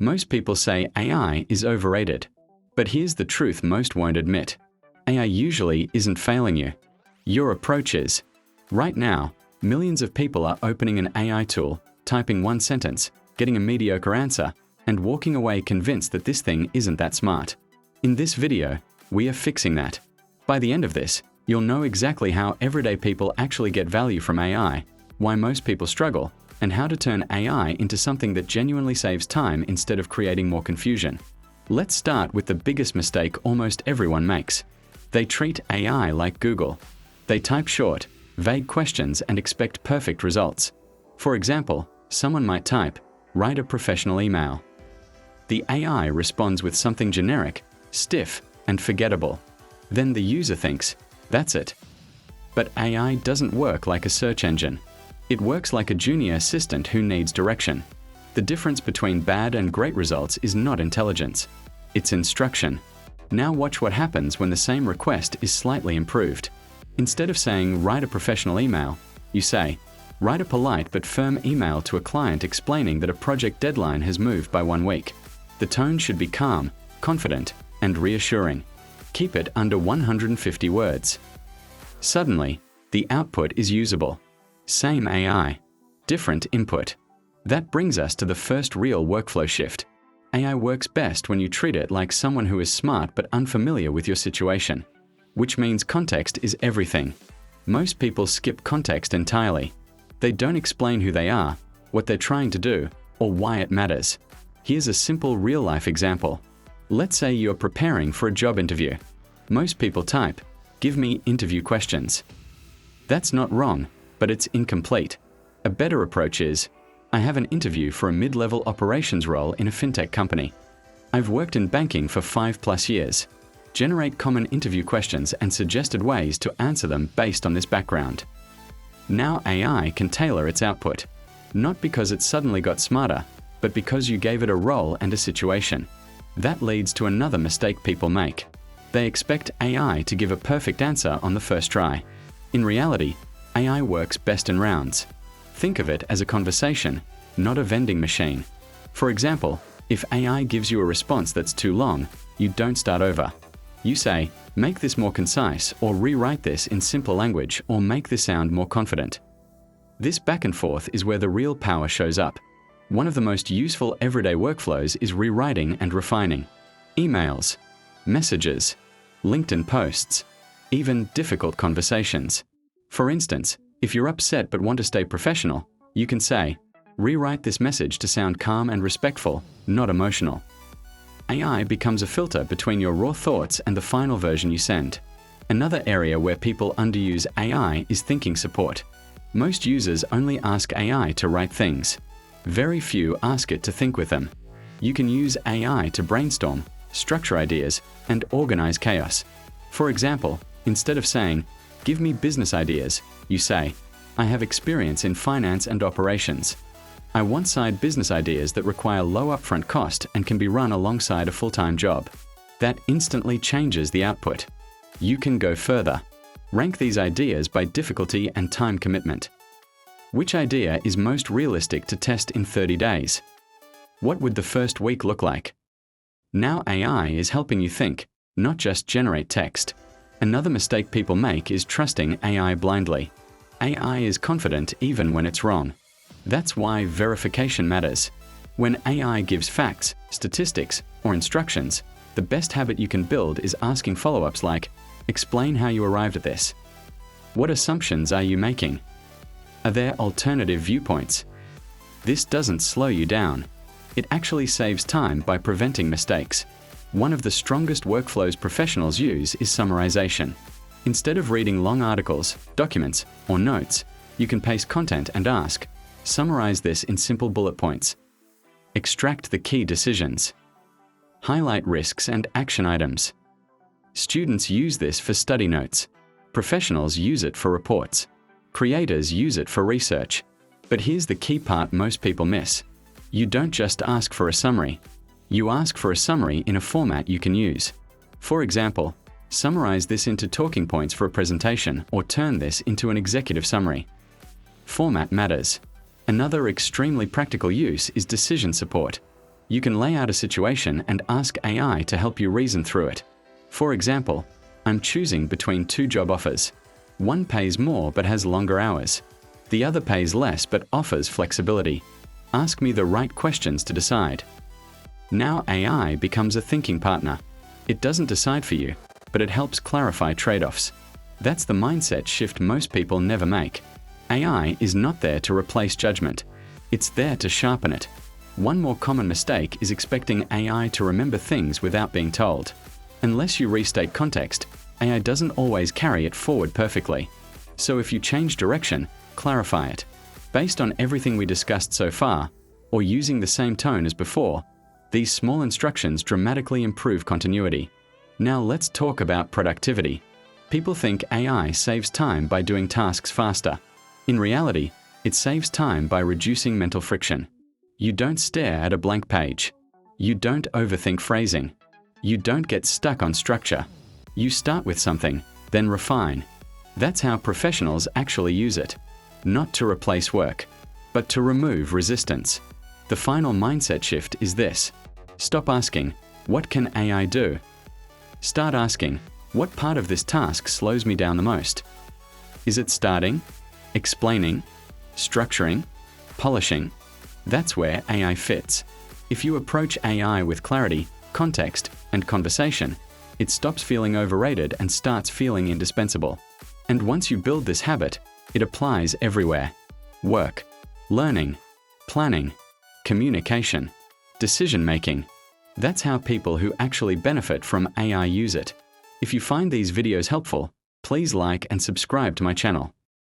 Most people say AI is overrated. But here's the truth most won't admit. AI usually isn't failing you. Your approach is. Right now, millions of people are opening an AI tool, typing one sentence, getting a mediocre answer, and walking away convinced that this thing isn't that smart. In this video, we are fixing that. By the end of this, you'll know exactly how everyday people actually get value from AI, why most people struggle, and how to turn AI into something that genuinely saves time instead of creating more confusion. Let's start with the biggest mistake almost everyone makes. They treat AI like Google. They type short, vague questions and expect perfect results. For example, someone might type, "Write a professional email." The AI responds with something generic, stiff, and forgettable. Then the user thinks, that's it. But AI doesn't work like a search engine. It works like a junior assistant who needs direction. The difference between bad and great results is not intelligence. It's instruction. Now watch what happens when the same request is slightly improved. Instead of saying, "Write a professional email," you say, "Write a polite but firm email to a client explaining that a project deadline has moved by 1 week." The tone should be calm, confident, and reassuring. Keep it under 150 words. Suddenly, the output is usable. Same AI, different input. That brings us to the first real workflow shift. AI works best when you treat it like someone who is smart but unfamiliar with your situation. Which means context is everything. Most people skip context entirely. They don't explain who they are, what they're trying to do, or why it matters. Here's a simple real-life example. Let's say you're preparing for a job interview. Most people type, "Give me interview questions." That's not wrong, but it's incomplete. A better approach is, "I have an interview for a mid-level operations role in a fintech company. I've worked in banking for 5+ years. Generate common interview questions and suggested ways to answer them based on this background." Now AI can tailor its output. Not because it suddenly got smarter, but because you gave it a role and a situation. That leads to another mistake people make. They expect AI to give a perfect answer on the first try. In reality, AI works best in rounds. Think of it as a conversation, not a vending machine. For example, if AI gives you a response that's too long, you don't start over. You say, "Make this more concise," or "Rewrite this in simple language," or "Make this sound more confident." This back and forth is where the real power shows up. One of the most useful everyday workflows is rewriting and refining. Emails, messages, LinkedIn posts, even difficult conversations. For instance, if you're upset but want to stay professional, you can say, "Rewrite this message to sound calm and respectful, not emotional." AI becomes a filter between your raw thoughts and the final version you send. Another area where people underuse AI is thinking support. Most users only ask AI to write things. Very few ask it to think with them. You can use AI to brainstorm, structure ideas, and organize chaos. For example, instead of saying, "Give me business ideas," you say, "I have experience in finance and operations. I want side business ideas that require low upfront cost and can be run alongside a full-time job." That instantly changes the output. You can go further. Rank these ideas by difficulty and time commitment. Which idea is most realistic to test in 30 days? What would the first week look like? Now AI is helping you think, not just generate text. Another mistake people make is trusting AI blindly. AI is confident even when it's wrong. That's why verification matters. When AI gives facts, statistics, or instructions, the best habit you can build is asking follow-ups like, "Explain how you arrived at this. What assumptions are you making? Are there alternative viewpoints?" This doesn't slow you down. It actually saves time by preventing mistakes. One of the strongest workflows professionals use is summarization. Instead of reading long articles, documents, or notes, you can paste content and ask, "Summarize this in simple bullet points." Extract the key decisions. Highlight risks and action items. Students use this for study notes. Professionals use it for reports. Creators use it for research. But here's the key part most people miss. You don't just ask for a summary. You ask for a summary in a format you can use. For example, summarize this into talking points for a presentation or turn this into an executive summary. Format matters. Another extremely practical use is decision support. You can lay out a situation and ask AI to help you reason through it. For example, I'm choosing between two job offers. One pays more but has longer hours. The other pays less but offers flexibility. Ask me the right questions to decide. Now AI becomes a thinking partner. It doesn't decide for you, but it helps clarify trade-offs. That's the mindset shift most people never make. AI is not there to replace judgment. It's there to sharpen it. One more common mistake is expecting AI to remember things without being told. Unless you restate context, AI doesn't always carry it forward perfectly. So if you change direction, clarify it. Based on everything we discussed so far, or using the same tone as before, these small instructions dramatically improve continuity. Now let's talk about productivity. People think AI saves time by doing tasks faster. In reality, it saves time by reducing mental friction. You don't stare at a blank page. You don't overthink phrasing. You don't get stuck on structure. You start with something, then refine. That's how professionals actually use it. Not to replace work, but to remove resistance. The final mindset shift is this. Stop asking, what can AI do? Start asking, what part of this task slows me down the most? Is it starting, explaining, structuring, polishing? That's where AI fits. If you approach AI with clarity, context, and conversation, it stops feeling overrated and starts feeling indispensable. And once you build this habit, it applies everywhere. Work, learning, planning, communication, decision-making. That's how people who actually benefit from AI use it. If you find these videos helpful, please like and subscribe to my channel.